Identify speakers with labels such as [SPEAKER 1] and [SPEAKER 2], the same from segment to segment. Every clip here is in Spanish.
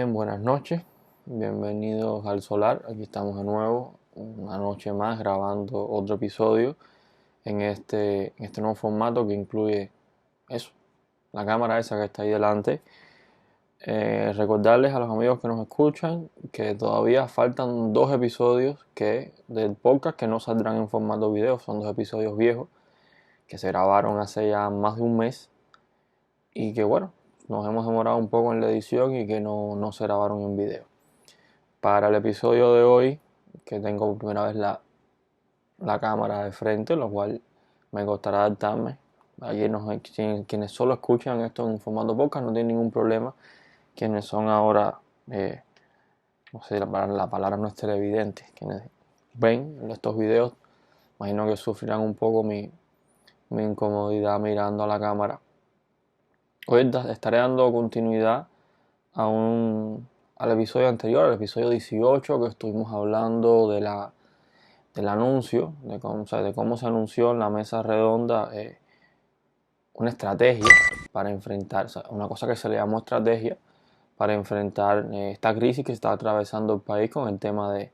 [SPEAKER 1] Bien, buenas noches, bienvenidos al Solar, aquí estamos de nuevo, una noche más grabando otro episodio en este nuevo formato que incluye eso, la cámara esa que está ahí delante. Recordarles a los amigos que nos escuchan que todavía faltan 2 episodios del podcast que no saldrán en formato video, son 2 episodios viejos que se grabaron hace ya más de un mes y que bueno, nos hemos demorado un poco en la edición y que no se grabaron en video. Para el episodio de hoy, que tengo por primera vez la cámara de frente, lo cual me costará adaptarme. Quienes solo escuchan esto en formato podcast no tienen ningún problema. Quienes son ahora, no sé, la palabra no es televidente, quienes ven estos videos, imagino que sufrirán un poco mi incomodidad mirando a la cámara. Hoy estaré dando continuidad al episodio anterior, al episodio 18, que estuvimos hablando del anuncio, de cómo se anunció en la mesa redonda una estrategia para enfrentar, una cosa que se le llamó estrategia para enfrentar esta crisis que está atravesando el país con el tema del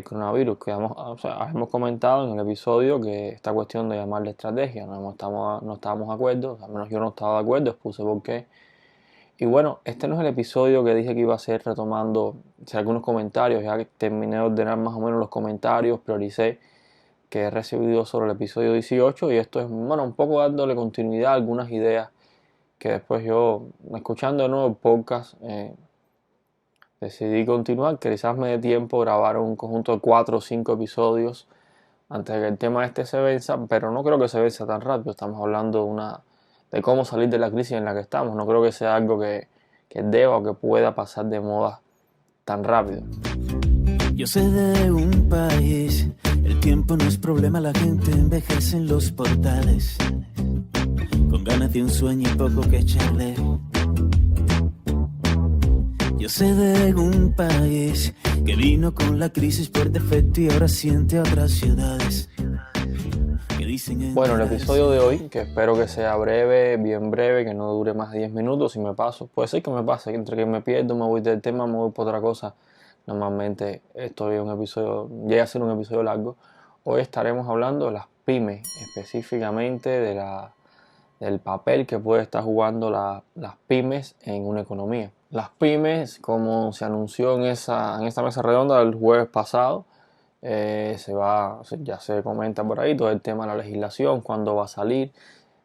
[SPEAKER 1] coronavirus. Hemos comentado en el episodio que esta cuestión de llamarle estrategia no estábamos de acuerdo, al menos yo no estaba de acuerdo, expuse por qué. Y bueno, este no es el episodio que dije que iba a ser retomando algunos comentarios, ya que terminé de ordenar más o menos los comentarios, prioricé que he recibido sobre el episodio 18 y esto es, bueno, un poco dándole continuidad a algunas ideas que después yo, escuchando de nuevo el podcast, decidí continuar, que quizás me dé tiempo grabar un conjunto de 4 o 5 episodios antes de que el tema este se venza, pero no creo que se venza tan rápido. Estamos hablando de cómo salir de la crisis en la que estamos. No creo que sea algo que deba o que pueda pasar de moda tan rápido.
[SPEAKER 2] Yo sé de un país, el tiempo no es problema, la gente envejece en los portales, con ganas de un sueño y poco que echarle. Yo sé de un país que vino con la crisis por defecto y ahora siente a otras ciudades.
[SPEAKER 1] Bueno, el episodio de hoy, que espero que sea breve, bien breve, que no dure más de 10 minutos. Si me paso, puede ser que me pase, entre que me pierdo, me voy del tema, me voy por otra cosa. Normalmente llega a ser un episodio largo. Hoy estaremos hablando de las pymes, específicamente del papel que puede estar jugando las pymes en una economía. Las pymes, como se anunció en esta mesa redonda el jueves pasado, ya se comenta por ahí todo el tema de la legislación, cuándo va a salir,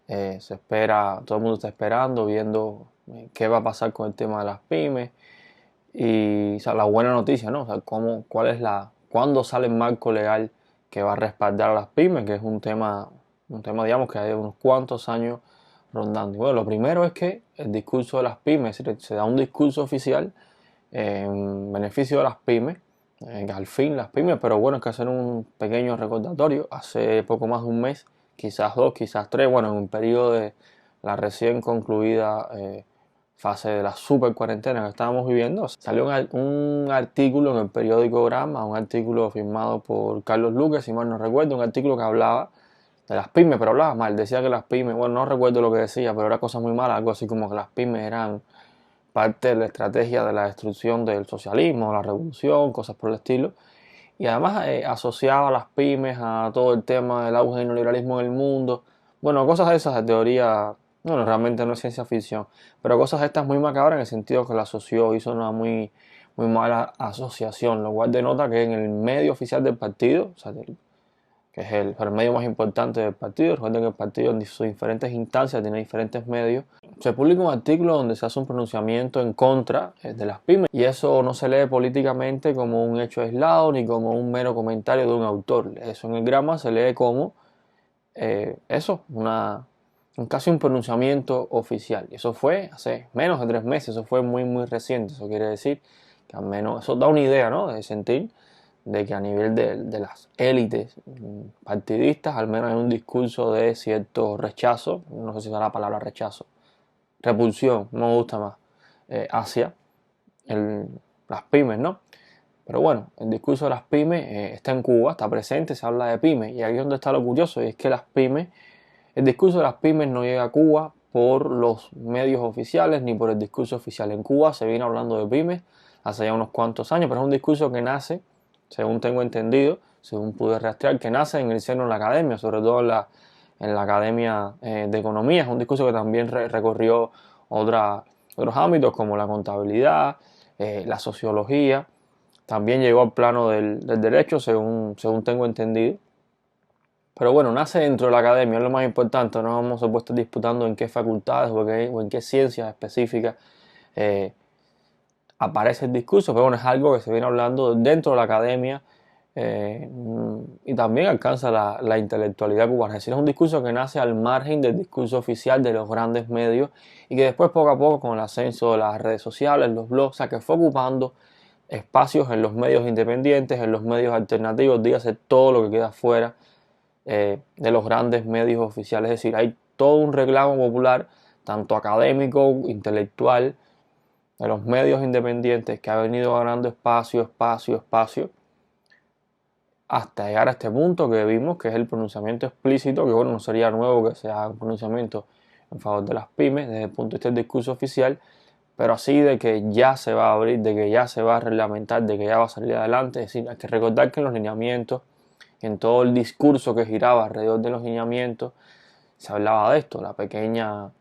[SPEAKER 1] se espera, todo el mundo está esperando, viendo qué va a pasar con el tema de las pymes y la buena noticia, ¿no? Cuándo sale el marco legal que va a respaldar a las pymes, que es un tema digamos que hay unos cuantos años rondando. Y bueno, lo primero es que el discurso de las pymes, se da un discurso oficial en beneficio de las pymes, al fin las pymes, pero bueno, hay que hacer un pequeño recordatorio. Hace poco más de un mes, quizás 2, quizás 3, bueno, en un periodo de la recién concluida fase de la super cuarentena que estábamos viviendo, salió un artículo en el periódico Grama, un artículo firmado por Carlos Luque, si mal no recuerdo, un artículo que hablaba de las pymes, pero hablaba mal, decía que las pymes, bueno, no recuerdo lo que decía, pero era cosa muy mala, algo así como que las pymes eran parte de la estrategia de la destrucción del socialismo, la revolución, cosas por el estilo. Y además asociaba a las pymes a todo el tema del auge del neoliberalismo en el mundo. Bueno, cosas de esas de teoría, bueno, realmente no es ciencia ficción, pero cosas estas muy macabras en el sentido que la asoció, hizo una muy mala asociación, lo cual denota que en el medio oficial del partido, o sea, que es el medio más importante del partido, recuerden que el partido en sus diferentes instancias tiene diferentes medios, se publica un artículo donde se hace un pronunciamiento en contra de las pymes y eso no se lee políticamente como un hecho aislado ni como un mero comentario de un autor. Eso en el Grama se lee como casi un pronunciamiento oficial. Y eso fue hace menos de 3 meses, eso fue muy reciente. Eso quiere decir que al menos eso da una idea, ¿no?, de sentir de que a nivel de las élites partidistas al menos hay un discurso de cierto rechazo, no sé si será la palabra rechazo, repulsión, no me gusta más, hacia las pymes, ¿no? Pero bueno, el discurso de las pymes está en Cuba, está presente, se habla de pymes, y aquí es donde está lo curioso, y es que el discurso de las pymes no llega a Cuba por los medios oficiales ni por el discurso oficial. En Cuba se viene hablando de pymes hace ya unos cuantos años, pero es un discurso que nace, según tengo entendido, según pude rastrear, que nace en el seno de la academia, sobre todo en la academia de economía. Es un discurso que también recorrió otros ámbitos como la contabilidad, la sociología. También llegó al plano del derecho, según tengo entendido. Pero bueno, nace dentro de la academia, es lo más importante. No vamos a estar disputando en qué facultades o en qué ciencias específicas aparece el discurso, pero bueno, es algo que se viene hablando dentro de la academia y también alcanza la intelectualidad cubana. Es decir, es un discurso que nace al margen del discurso oficial de los grandes medios y que después poco a poco, con el ascenso de las redes sociales, los blogs, o sea, que fue ocupando espacios en los medios independientes, en los medios alternativos, dígase todo lo que queda fuera de los grandes medios oficiales. Es decir, hay todo un reclamo popular, tanto académico, intelectual, de los medios independientes, que ha venido ganando espacio, hasta llegar a este punto que vimos, que es el pronunciamiento explícito, que bueno, no sería nuevo que sea un pronunciamiento en favor de las pymes desde el punto de vista del discurso oficial, pero así de que ya se va a abrir, de que ya se va a reglamentar, de que ya va a salir adelante. Es decir, hay que recordar que en los lineamientos, en todo el discurso que giraba alrededor de los lineamientos, se hablaba de esto, la pequeña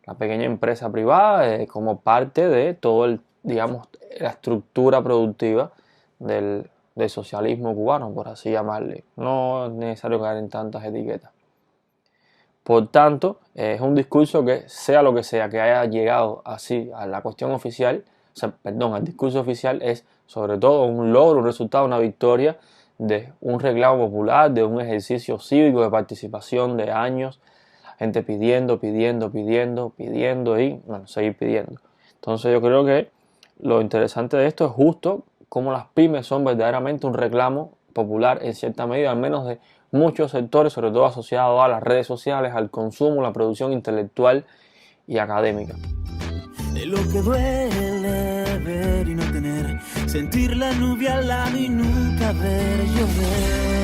[SPEAKER 1] empresa privada como parte de todo digamos, la estructura productiva del socialismo cubano, por así llamarle. No es necesario caer en tantas etiquetas. Por tanto, es un discurso que, sea lo que sea, que haya llegado así a la cuestión oficial, al discurso oficial, es sobre todo un logro, un resultado, una victoria de un reclamo popular, de un ejercicio cívico de participación de años, gente pidiendo y bueno, seguir pidiendo. Entonces yo creo que lo interesante de esto es justo cómo las pymes son verdaderamente un reclamo popular en cierta medida, al menos de muchos sectores, sobre todo asociados a las redes sociales, al consumo, la producción intelectual y académica.
[SPEAKER 2] De lo que duele ver y no tener, sentir la lluvia al lado y nunca ver llover.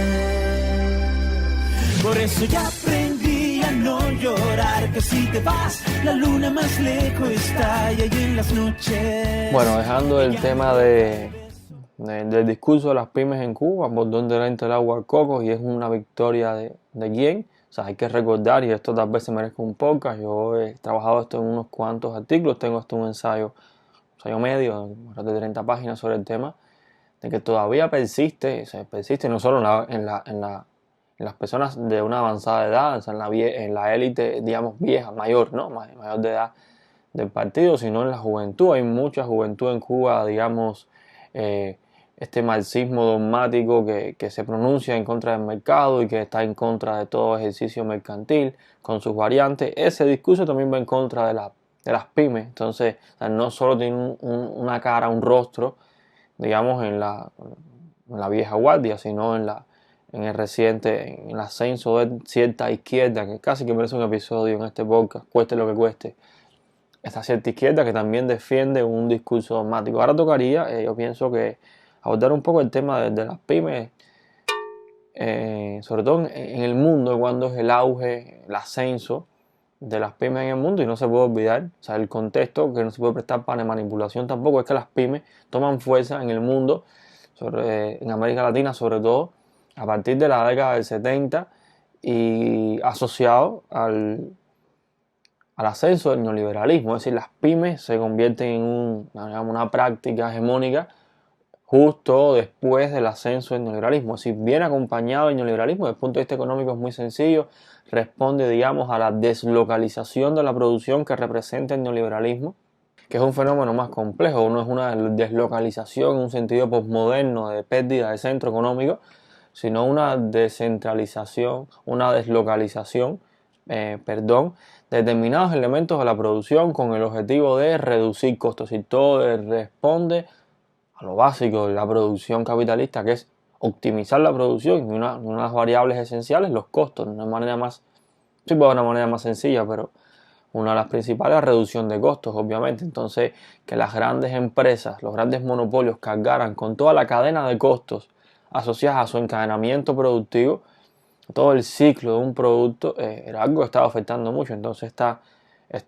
[SPEAKER 2] Por eso ya aprendí a no llorar, que si te vas, la luna más lejos está y ahí en las noches.
[SPEAKER 1] Bueno, dejando el tema del discurso de las pymes en Cuba, por donde le entra el agua al coco, y es una victoria de quién. O sea, hay que recordar, y esto tal vez se merezca un podcast, yo he trabajado esto en unos cuantos artículos, tengo hasta un ensayo medio, más de 30 páginas sobre el tema, de que todavía persiste no solo en las personas de una avanzada edad, o sea, en la élite, digamos, vieja, mayor, ¿no? Mayor de edad del partido, sino en la juventud. Hay mucha juventud en Cuba, digamos, este marxismo dogmático que se pronuncia en contra del mercado y que está en contra de todo ejercicio mercantil con sus variantes. Ese discurso también va en contra de las pymes. Entonces, o sea, no solo tiene una cara, un rostro, digamos, en la vieja guardia, sino en el ascenso de cierta izquierda, que casi que merece un episodio en este podcast, cueste lo que cueste. Esta cierta izquierda que también defiende un discurso dogmático. Ahora tocaría, yo pienso que abordar un poco el tema de las pymes, sobre todo en el mundo, cuando es el auge, el ascenso de las pymes en el mundo, y no se puede olvidar, o sea, el contexto que no se puede prestar para manipulación tampoco, es que las pymes toman fuerza en el mundo, en América Latina sobre todo, a partir de la década del 70 y asociado al ascenso del neoliberalismo. Es decir, las pymes se convierten en una práctica hegemónica justo después del ascenso del neoliberalismo. Es decir, bien acompañado del neoliberalismo, desde el punto de vista económico es muy sencillo, responde, digamos, a la deslocalización de la producción que representa el neoliberalismo, que es un fenómeno más complejo. No es una deslocalización en un sentido posmoderno de pérdida de centro económico, sino una descentralización, una deslocalización, de determinados elementos de la producción con el objetivo de reducir costos. Y todo responde a lo básico de la producción capitalista, que es optimizar la producción, y una de las variables esenciales, los costos. De una manera más sencilla, pero una de las principales es la reducción de costos, obviamente. Entonces, que las grandes empresas, los grandes monopolios cargaran con toda la cadena de costos asociadas a su encadenamiento productivo, todo el ciclo de un producto, era algo que estaba afectando mucho. Entonces, esta es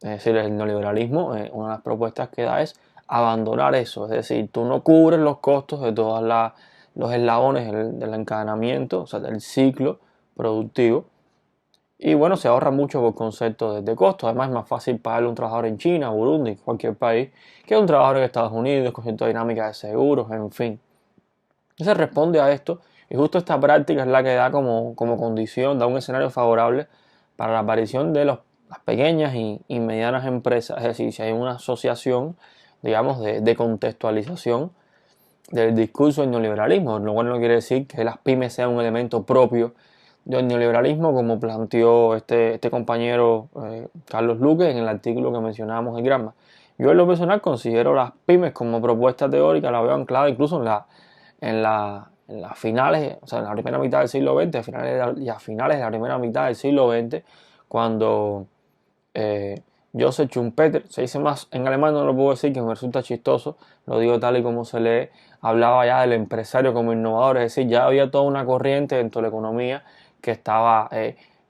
[SPEAKER 1] decir, el neoliberalismo, una de las propuestas que da es abandonar eso, es decir, tú no cubres los costos de todos los eslabones del encadenamiento, o sea, del ciclo productivo. Y bueno, se ahorra mucho por concepto de costo. Además, es más fácil pagarle a un trabajador en China, Burundi, cualquier país, que a un trabajador en Estados Unidos, con cierta dinámica de seguros, en fin. Entonces responde a esto, y justo esta práctica es la que da como condición, da un escenario favorable para la aparición de las pequeñas y medianas empresas. Es decir, si hay una asociación, digamos, de contextualización del discurso del neoliberalismo, lo cual no quiere decir que las pymes sean un elemento propio del neoliberalismo, como planteó este compañero Carlos Luque en el artículo que mencionábamos en Gramma. Yo en lo personal considero las pymes como propuesta teórica, la veo anclada incluso en las finales, o sea, en la primera mitad del siglo XX, y a finales de la primera mitad del siglo XX, cuando Joseph Schumpeter, se dice más en alemán, no lo puedo decir, que me resulta chistoso, lo digo tal y como se lee, hablaba ya del empresario como innovador, es decir, ya había toda una corriente dentro de la economía que estaba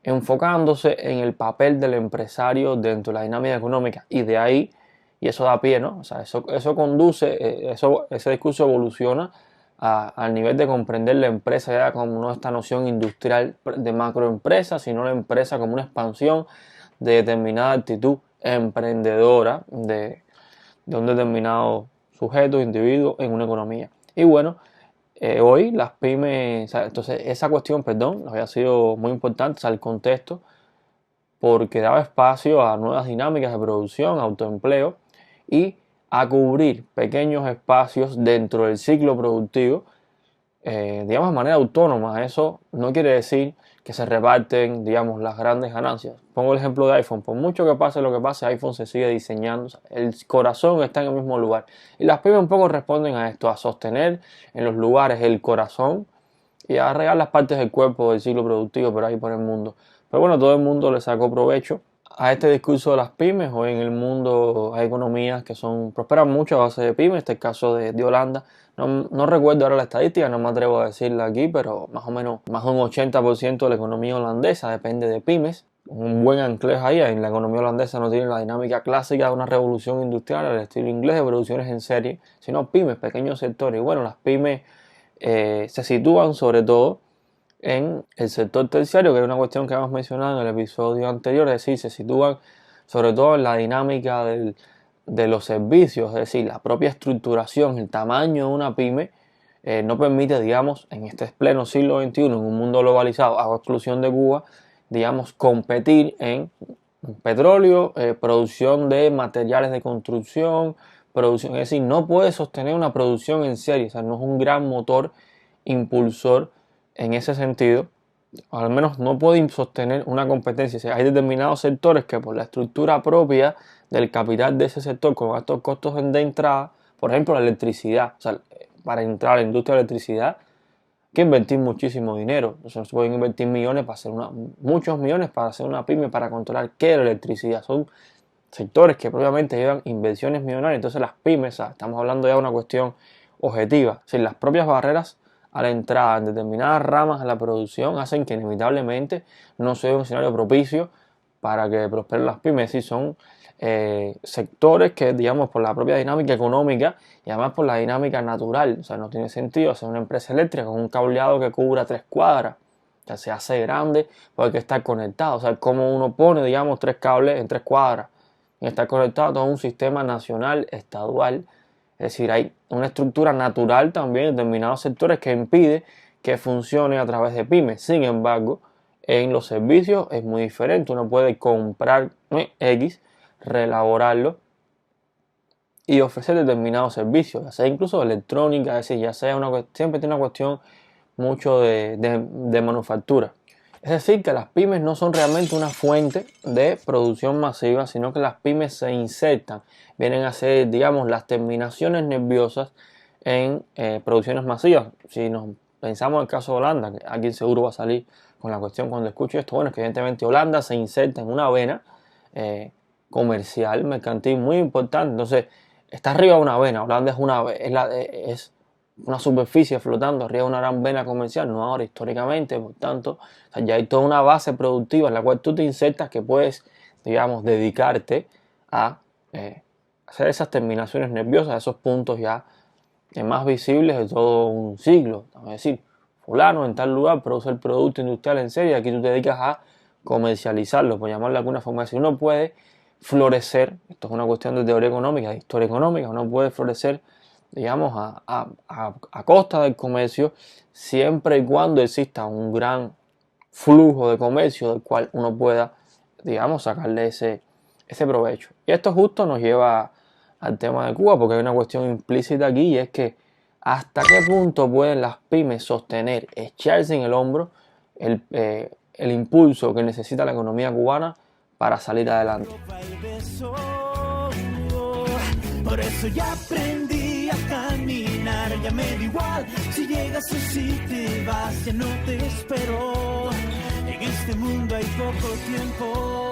[SPEAKER 1] enfocándose en el papel del empresario dentro de la dinámica económica, y de ahí, y eso da pie, ¿no? O sea, eso conduce, ese discurso evoluciona al nivel de comprender la empresa ya como no esta noción industrial de macroempresa, sino la empresa como una expansión de determinada actitud emprendedora de un determinado sujeto, individuo en una economía. Y bueno, hoy las pymes, entonces esa cuestión, perdón, había sido muy importante, o sea, el contexto, porque daba espacio a nuevas dinámicas de producción, autoempleo y a cubrir pequeños espacios dentro del ciclo productivo, digamos, de manera autónoma. Eso no quiere decir que se reparten, digamos, las grandes ganancias. Pongo el ejemplo de iPhone. Por mucho que pase lo que pase, iPhone se sigue diseñando. O sea, el corazón está en el mismo lugar. Y las pymes un poco responden a esto, a sostener en los lugares el corazón y a regar las partes del cuerpo del ciclo productivo por ahí por el mundo. Pero bueno, todo el mundo le sacó provecho a este discurso de las pymes. Hoy en el mundo hay economías que prosperan mucho a base de pymes. Este es el caso de Holanda. No recuerdo ahora la estadística, no me atrevo a decirla aquí, pero más o menos más de un 80% de la economía holandesa depende de pymes. Un buen anclaje ahí. En la economía holandesa no tiene la dinámica clásica de una revolución industrial al estilo inglés de producciones en serie, sino pymes, pequeños sectores. Y bueno, las pymes se sitúan sobre todo en el sector terciario, que es una cuestión que hemos mencionado en el episodio anterior, es decir, se sitúan sobre todo en la dinámica de los servicios, es decir, la propia estructuración, el tamaño de una pyme no permite, digamos, en este pleno siglo XXI, en un mundo globalizado, a exclusión de Cuba, digamos, competir en petróleo, producción de materiales de construcción, producción, es decir, no puede sostener una producción en serie, o sea, no es un gran motor impulsor en ese sentido, al menos no puede sostener una competencia. O sea, hay determinados sectores que por la estructura propia del capital de ese sector, con estos costos de entrada, por ejemplo la electricidad, o sea, para entrar a la industria de la electricidad hay que invertir muchísimo dinero. O sea, se pueden invertir millones para hacer muchos millones para hacer una pyme, para controlar qué es la electricidad. Son sectores que propiamente llevan inversiones millonarias. Entonces las pymes, o sea, estamos hablando ya de una cuestión objetiva. Si las propias barreras a la entrada en determinadas ramas de la producción hacen que inevitablemente no sea un escenario propicio para que prosperen las pymes. Si son sectores que, digamos, por la propia dinámica económica y además por la dinámica natural, o sea, no tiene sentido hacer una empresa eléctrica con un cableado que cubra 3 cuadras. O sea, se hace grande porque hay que estar conectado. O sea, como uno pone, digamos, 3 cables en 3 cuadras y estar conectado a todo un sistema nacional, estadual. Es decir, hay una estructura natural también en determinados sectores que impide que funcione a través de pymes. Sin embargo, en los servicios es muy diferente. Uno puede comprar X, reelaborarlo y ofrecer determinados servicios, ya sea incluso electrónica, es decir, ya sea siempre tiene una cuestión mucho de manufactura. Es decir, que las pymes no son realmente una fuente de producción masiva, sino que las pymes se insertan, vienen a ser, digamos, las terminaciones nerviosas en producciones masivas. Si nos pensamos en el caso de Holanda, que alguien seguro va a salir con la cuestión cuando escuche esto, bueno, es que evidentemente Holanda se inserta en una vena comercial, mercantil muy importante. Entonces, está arriba de una vena. Holanda es una superficie flotando arriba de una gran vena comercial, no ahora históricamente, por tanto, o sea, ya hay toda una base productiva en la cual tú te insertas que puedes digamos, dedicarte a hacer esas terminaciones nerviosas, esos puntos ya más visibles de todo un siglo. Es decir, fulano en tal lugar produce el producto industrial en serie y aquí tú te dedicas a comercializarlo, por llamarlo de alguna forma. Si uno puede florecer, esto es una cuestión de teoría económica, de historia económica, uno puede florecer, digamos, a costa del comercio, siempre y cuando exista un gran flujo de comercio del cual uno pueda, digamos, sacarle ese provecho. Y esto justo nos lleva al tema de Cuba, porque hay una cuestión implícita aquí, y es que hasta qué punto pueden las pymes sostener, echarse en el hombro el impulso que necesita la economía cubana para salir adelante.
[SPEAKER 2] Por eso ya aprendí a caminar, ya me da igual si llegas o si te vas, ya no te espero. En este mundo hay poco tiempo.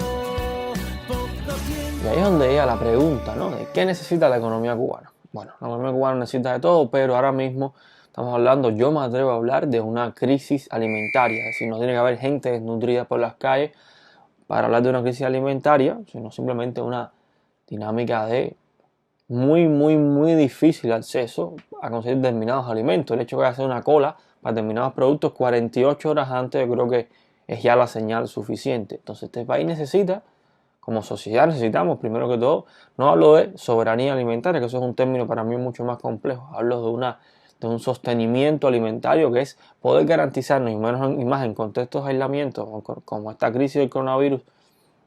[SPEAKER 1] Y ahí es donde llega la pregunta, ¿no? ¿De qué necesita la economía cubana? Bueno, la economía cubana necesita de todo, pero ahora mismo estamos hablando, yo me atrevo a hablar de una crisis alimentaria. Es decir, no tiene que haber gente desnutrida por las calles para hablar de una crisis alimentaria, sino simplemente una dinámica de muy difícil acceso a conseguir determinados alimentos. El hecho de que hacer una cola para determinados productos 48 horas antes, yo creo que es ya la señal suficiente. Entonces este país necesita, como sociedad necesitamos, primero que todo, no hablo de soberanía alimentaria, que eso es un término para mí mucho más complejo, hablo de un sostenimiento alimentario, que es poder garantizarnos, y más en contextos de aislamiento, como esta crisis del coronavirus,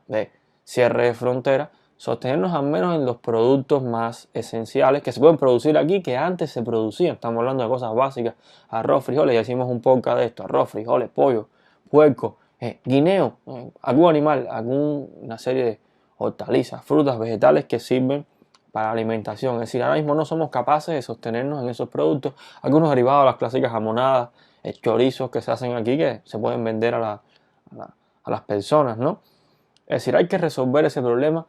[SPEAKER 1] de cierre de fronteras, sostenernos al menos en los productos más esenciales que se pueden producir aquí, que antes se producían. Estamos hablando de cosas básicas, arroz, frijoles, ya hicimos un podcast de esto, arroz, frijoles, pollo, puerco, guineo, algún animal, alguna serie de hortalizas, frutas, vegetales que sirven para alimentación. Es decir, ahora mismo no somos capaces de sostenernos en esos productos. Algunos derivados de las clásicas jamonadas, chorizos que se hacen aquí, que se pueden vender a las personas, ¿no? Es decir, hay que resolver ese problema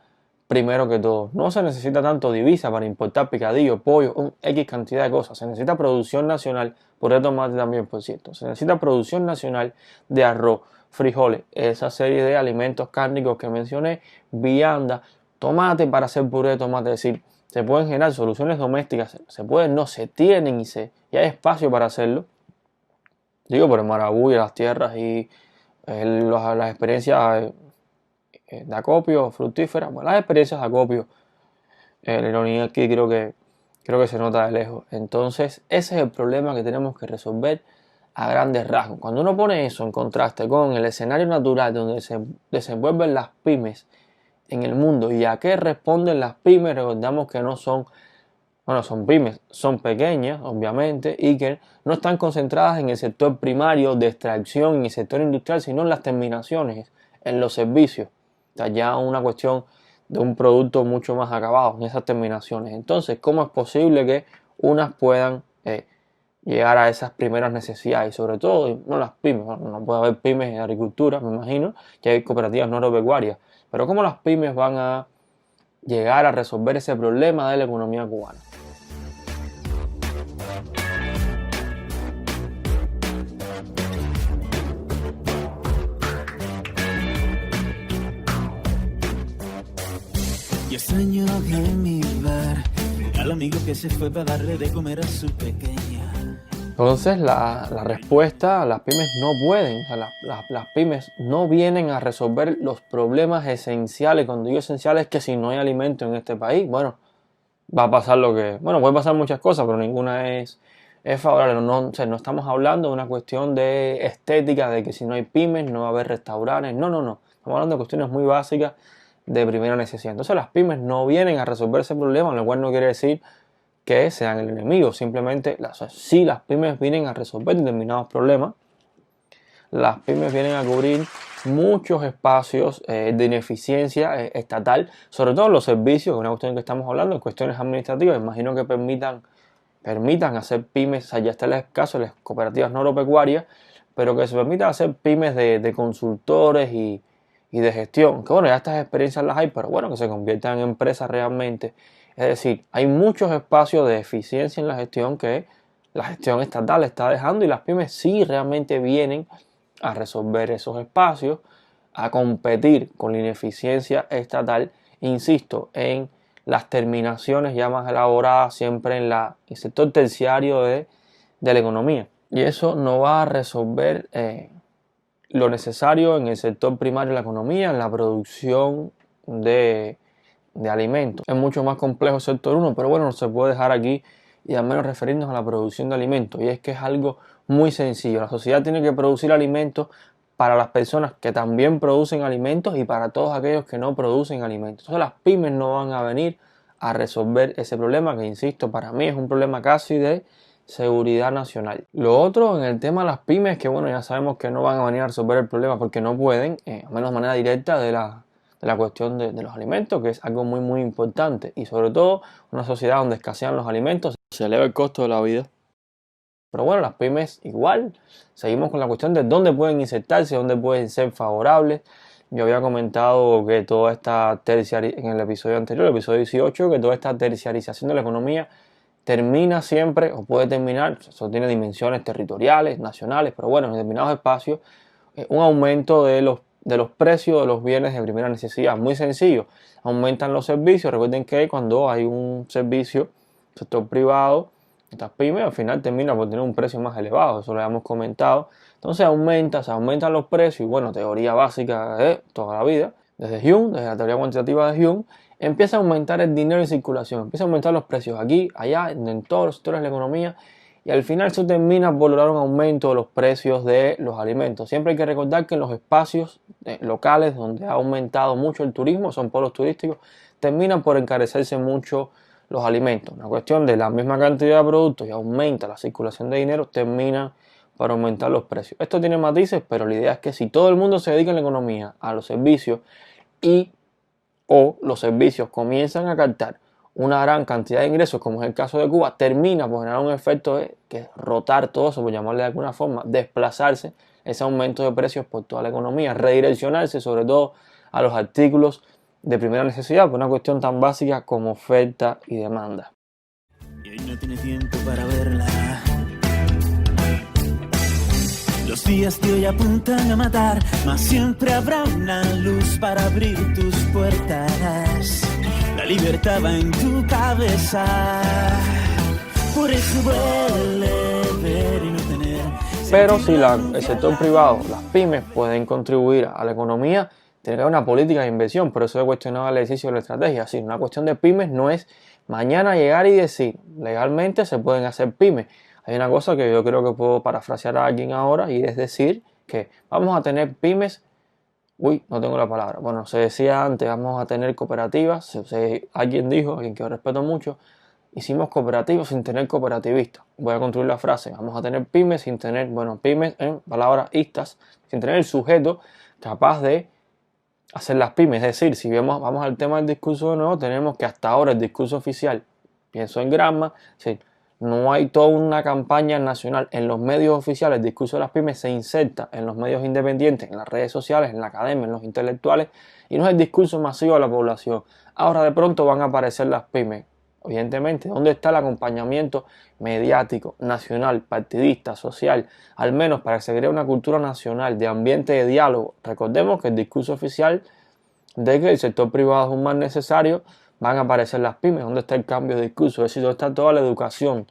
[SPEAKER 1] primero que todo. No se necesita tanto divisa para importar picadillo, pollo, X cantidad de cosas. Se necesita producción nacional, por el tomate también, por cierto. Se necesita producción nacional de arroz, frijoles, esa serie de alimentos cárnicos que mencioné, vianda, tomate para hacer puré de tomate. Es decir, se pueden generar soluciones domésticas, se tienen y hay espacio para hacerlo. Digo, por el Marabú y las tierras y las experiencias de acopio fructífera, bueno, las experiencias de acopio, la ironía aquí creo que se nota de lejos. Entonces ese es el problema que tenemos que resolver a grandes rasgos. Cuando uno pone eso en contraste con el escenario natural donde se desenvuelven las pymes en el mundo y a qué responden las pymes, recordamos que no son, bueno, son pymes, son pequeñas obviamente y que no están concentradas en el sector primario de extracción, en el sector industrial, sino en las terminaciones, en los servicios. O sea, ya una cuestión de un producto mucho más acabado en esas terminaciones. Entonces, ¿cómo es posible que unas puedan llegar a esas primeras necesidades? Y sobre todo, no las pymes, bueno, no puede haber pymes en agricultura, me imagino, que hay cooperativas no agropecuarias, pero ¿cómo las pymes van a llegar a resolver ese problema de la economía cubana?
[SPEAKER 2] Yo extraño en mi bar al amigo que se fue para darle de comer a su pequeña.
[SPEAKER 1] Entonces la respuesta, las pymes no pueden, o sea, las pymes no vienen a resolver los problemas esenciales. Cuando digo esenciales es que si no hay alimento en este país, bueno, va a pasar puede pasar muchas cosas, pero ninguna es favorable. No, o sea, no estamos hablando de una cuestión de estética, de que si no hay pymes no va a haber restaurantes, no. Estamos hablando de cuestiones muy básicas de primera necesidad. Entonces las pymes no vienen a resolver ese problema, lo cual no quiere decir que sean el enemigo. Simplemente, si las pymes vienen a resolver determinados problemas, las pymes vienen a cubrir muchos espacios de ineficiencia estatal, sobre todo en los servicios, que es una cuestión que estamos hablando, en cuestiones administrativas. Imagino que permitan hacer pymes, o sea, ya está el caso de las cooperativas no agropecuarias, pero que se permita hacer pymes de consultores y de gestión, que bueno, ya estas experiencias las hay, pero bueno, que se conviertan en empresas realmente. Es decir, hay muchos espacios de eficiencia en la gestión que la gestión estatal está dejando y las pymes sí realmente vienen a resolver esos espacios a competir con la ineficiencia estatal, insisto, en las terminaciones ya más elaboradas siempre en el sector terciario de la economía. Y eso no va a resolver lo necesario en el sector primario de la economía, en la producción de alimentos. Es mucho más complejo el sector 1, pero bueno, no se puede dejar aquí y al menos referirnos a la producción de alimentos. Y es que es algo muy sencillo. La sociedad tiene que producir alimentos para las personas que también producen alimentos y para todos aquellos que no producen alimentos. Entonces las pymes no van a venir a resolver ese problema que, insisto, para mí es un problema casi de seguridad nacional. Lo otro en el tema de las pymes es que, bueno, ya sabemos que no van a venir a resolver el problema porque no pueden, al menos de manera directa, de la cuestión de los alimentos, que es algo muy muy importante, y sobre todo una sociedad donde escasean los alimentos, se eleva el costo de la vida. Pero bueno, las pymes igual, seguimos con la cuestión de dónde pueden insertarse, dónde pueden ser favorables. Yo había comentado que toda esta en el episodio anterior, el episodio 18, que toda esta terciarización de la economía termina siempre, o puede terminar, eso tiene dimensiones territoriales, nacionales, pero bueno, en determinados espacios, un aumento de los precios de los bienes de primera necesidad. Muy sencillo, aumentan los servicios. Recuerden que cuando hay un servicio sector privado, estas pymes al final terminan por tener un precio más elevado, eso lo habíamos comentado. Entonces se aumentan los precios y bueno, teoría básica de toda la vida, desde Hume, desde la teoría cuantitativa de Hume, empieza a aumentar el dinero en circulación, empieza a aumentar los precios aquí, allá, en todos los sectores de la economía, y al final se termina por lograr un aumento de los precios de los alimentos. Siempre hay que recordar que en los espacios locales donde ha aumentado mucho el turismo, son polos turísticos, terminan por encarecerse mucho los alimentos. Una cuestión de la misma cantidad de productos y aumenta la circulación de dinero, termina por aumentar los precios. Esto tiene matices, pero la idea es que si todo el mundo se dedica en la economía a los servicios o los servicios comienzan a captar una gran cantidad de ingresos, como es el caso de Cuba, termina por generar un efecto que es rotar todo eso, por llamarle de alguna forma, desplazarse ese aumento de precios por toda la economía, redireccionarse sobre todo a los artículos de primera necesidad, por una cuestión tan básica como oferta y demanda.
[SPEAKER 2] Y hoy no tiene tiempo para verla. Los días de hoy apuntan a matar, mas siempre habrá una luz para abrir tus puertas. La libertad va en tu cabeza, por eso duele ver y no tener.
[SPEAKER 1] Pero si el sector privado, las pymes, pueden contribuir a la economía, tiene que haber una política de inversión. Por eso he cuestionado el ejercicio de la estrategia. Así, una cuestión de pymes no es mañana llegar y decir, legalmente se pueden hacer pymes. Hay una cosa que yo creo que puedo parafrasear a alguien ahora, y es decir que vamos a tener pymes. No tengo la palabra. Bueno, se decía antes, vamos a tener cooperativas. Alguien dijo, alguien que yo respeto mucho, hicimos cooperativas sin tener cooperativistas. Voy a construir la frase. Vamos a tener pymes sin tener, pymes en palabras istas, sin tener el sujeto capaz de hacer las pymes. Es decir, si vamos al tema del discurso de nuevo, tenemos que hasta ahora el discurso oficial, pienso en Gramsci, sí, no hay toda una campaña nacional en los medios oficiales. El discurso de las pymes se inserta en los medios independientes, en las redes sociales, en la academia, en los intelectuales, y no es el discurso masivo de la población. Ahora de pronto van a aparecer las pymes. Evidentemente, ¿dónde está el acompañamiento mediático, nacional, partidista, social? Al menos para que se cree una cultura nacional de ambiente de diálogo. Recordemos que el discurso oficial de que el sector privado es un mal necesario, van a aparecer las pymes. ¿Dónde está el cambio de discurso? Es decir, ¿dónde está toda la educación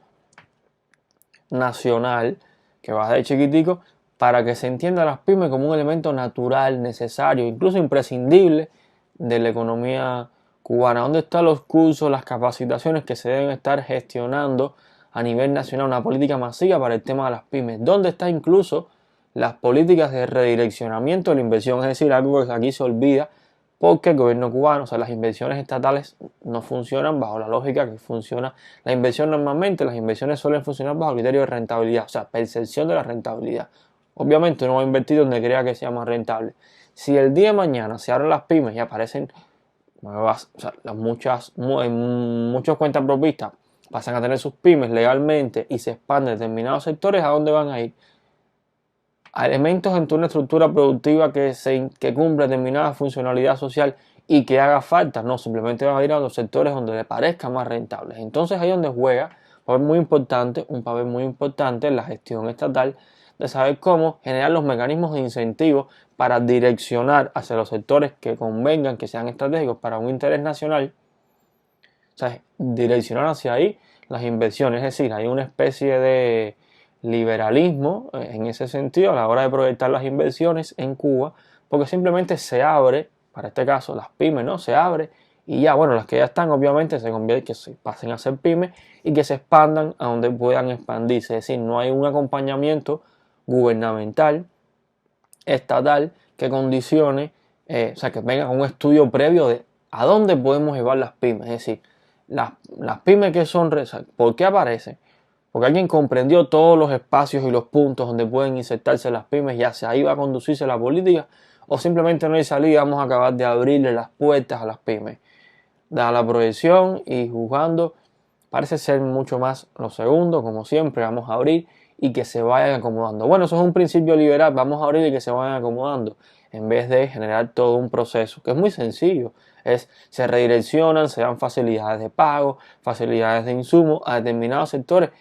[SPEAKER 1] nacional que va de chiquitico para que se entienda a las pymes como un elemento natural, necesario, incluso imprescindible de la economía cubana? ¿Dónde están los cursos, las capacitaciones que se deben estar gestionando a nivel nacional, una política masiva para el tema de las pymes? ¿Dónde están incluso las políticas de redireccionamiento de la inversión? Es decir, algo que aquí se olvida porque el gobierno cubano, o sea, las inversiones estatales no funcionan bajo la lógica que funciona la inversión normalmente. Las inversiones suelen funcionar bajo el criterio de rentabilidad, o sea, percepción de la rentabilidad. Obviamente uno va a invertir donde crea que sea más rentable. Si el día de mañana se abren las pymes y aparecen nuevas, o sea, muchos cuentas propistas pasan a tener sus pymes legalmente y se expanden determinados sectores, ¿a dónde van a ir? A elementos en una estructura productiva que cumple determinada funcionalidad social y que haga falta. No, simplemente van a ir a los sectores donde le parezca más rentables. Entonces ahí es donde juega un papel muy importante en la gestión estatal de saber cómo generar los mecanismos de incentivos para direccionar hacia los sectores que convengan, que sean estratégicos para un interés nacional. O sea, direccionar hacia ahí las inversiones, es decir, hay una especie de liberalismo en ese sentido a la hora de proyectar las inversiones en Cuba, porque simplemente se abre, para este caso las pymes, ¿no? Se abre y ya, bueno, las que ya están obviamente se convierten, que se pasen a ser pymes y que se expandan a donde puedan expandirse, es decir, no hay un acompañamiento gubernamental, estatal, que condicione, o sea, que venga un estudio previo de a dónde podemos llevar las pymes, es decir, las pymes que son, ¿por qué aparecen? Porque alguien comprendió todos los espacios y los puntos donde pueden insertarse las pymes y hacia ahí va a conducirse la política, o simplemente no hay salida, vamos a acabar de abrirle las puertas a las pymes. Dada la proyección y juzgando, parece ser mucho más lo segundo, como siempre, vamos a abrir y que se vayan acomodando. Bueno, eso es un principio liberal, vamos a abrir y que se vayan acomodando, en vez de generar todo un proceso, que es muy sencillo. Se redireccionan, se dan facilidades de pago, facilidades de insumo a determinados sectores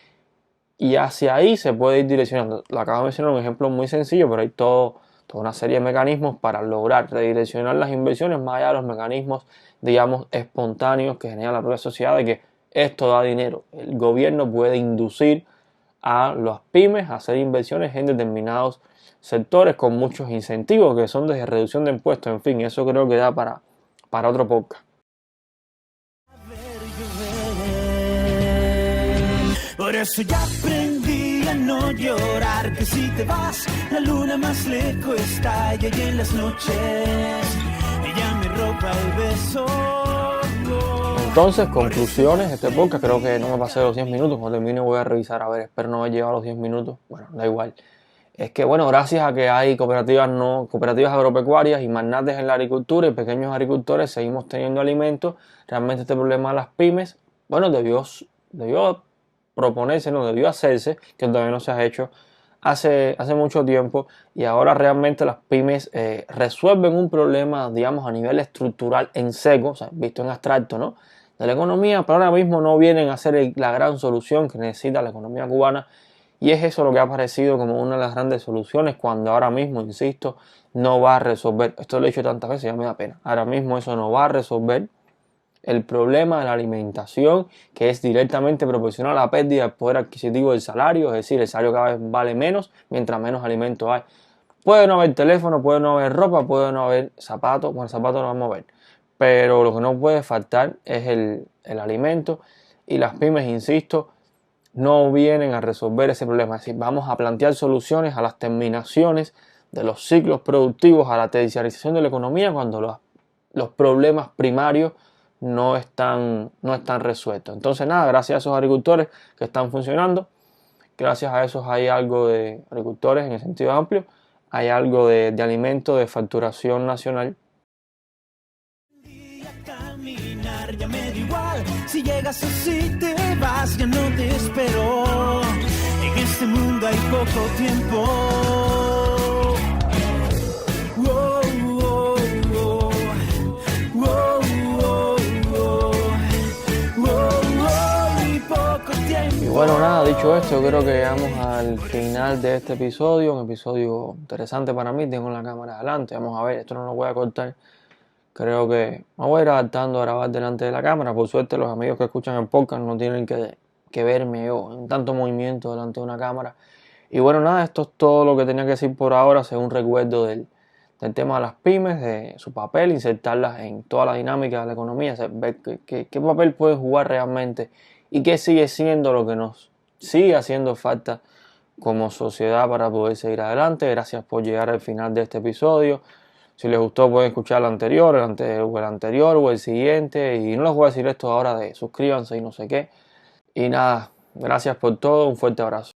[SPEAKER 1] y hacia ahí se puede ir direccionando. Lo acabo de mencionar, un ejemplo muy sencillo, pero hay toda una serie de mecanismos para lograr redireccionar las inversiones más allá de los mecanismos, digamos, espontáneos que genera la propia sociedad de que esto da dinero. El gobierno puede inducir a las pymes a hacer inversiones en determinados sectores con muchos incentivos que son desde reducción de impuestos, en fin, eso creo que da para otro podcast.
[SPEAKER 2] Por eso ya aprendí a no llorar, que si te vas, la luna más lejos está, y en las noches ella me roba el beso.
[SPEAKER 1] Entonces, conclusiones, este podcast creo que no me pasé los 10 minutos, cuando termine voy a revisar, a ver, espero no haber llegado a los 10 minutos, bueno, da igual. Es que, bueno, gracias a que hay cooperativas agropecuarias y magnates en la agricultura y pequeños agricultores, seguimos teniendo alimentos. Realmente este problema de las pymes, bueno, debió proponerse, no debió hacerse, que todavía no se ha hecho hace mucho tiempo, y ahora realmente las pymes resuelven un problema, digamos, a nivel estructural en seco, o sea, visto en abstracto, ¿no?, de la economía, pero ahora mismo no vienen a ser la gran solución que necesita la economía cubana, y es eso lo que ha aparecido como una de las grandes soluciones, cuando ahora mismo, insisto, no va a resolver, esto lo he dicho tantas veces, ya me da pena, ahora mismo eso no va a resolver el problema de la alimentación, que es directamente proporcional a la pérdida del poder adquisitivo del salario, es decir, el salario cada vez vale menos mientras menos alimentos hay. Puede no haber teléfono, puede no haber ropa, puede no haber zapatos, bueno, zapatos no vamos a ver, pero lo que no puede faltar es el alimento, y las pymes, insisto, no vienen a resolver ese problema. Es decir, vamos a plantear soluciones a las terminaciones de los ciclos productivos, a la terciarización de la economía, cuando los problemas primarios no están resueltos. Entonces nada, gracias a esos agricultores que están funcionando, gracias a esos hay algo de agricultores en el sentido amplio, hay algo de alimento, de facturación nacional.
[SPEAKER 2] Ya me da igual, si llegas o si te vas, ya no te espero. En este mundo hay poco tiempo.
[SPEAKER 1] Y bueno, nada, dicho esto, yo creo que llegamos al final de este episodio, un episodio interesante para mí, tengo la cámara adelante, vamos a ver, esto no lo voy a cortar. Creo que me voy a ir adaptando a grabar delante de la cámara. Por suerte los amigos que escuchan el podcast no tienen que verme yo en tanto movimiento delante de una cámara. Y bueno, nada, esto es todo lo que tenía que decir por ahora, según recuerdo del tema de las pymes, de su papel, insertarlas en toda la dinámica de la economía, ver qué papel pueden jugar realmente y qué sigue siendo lo que nos sigue haciendo falta como sociedad para poder seguir adelante. Gracias por llegar al final de este episodio. Si les gustó pueden escuchar el anterior o el siguiente. Y no les voy a decir esto ahora de suscríbanse y no sé qué. Y nada, gracias por todo, un fuerte abrazo.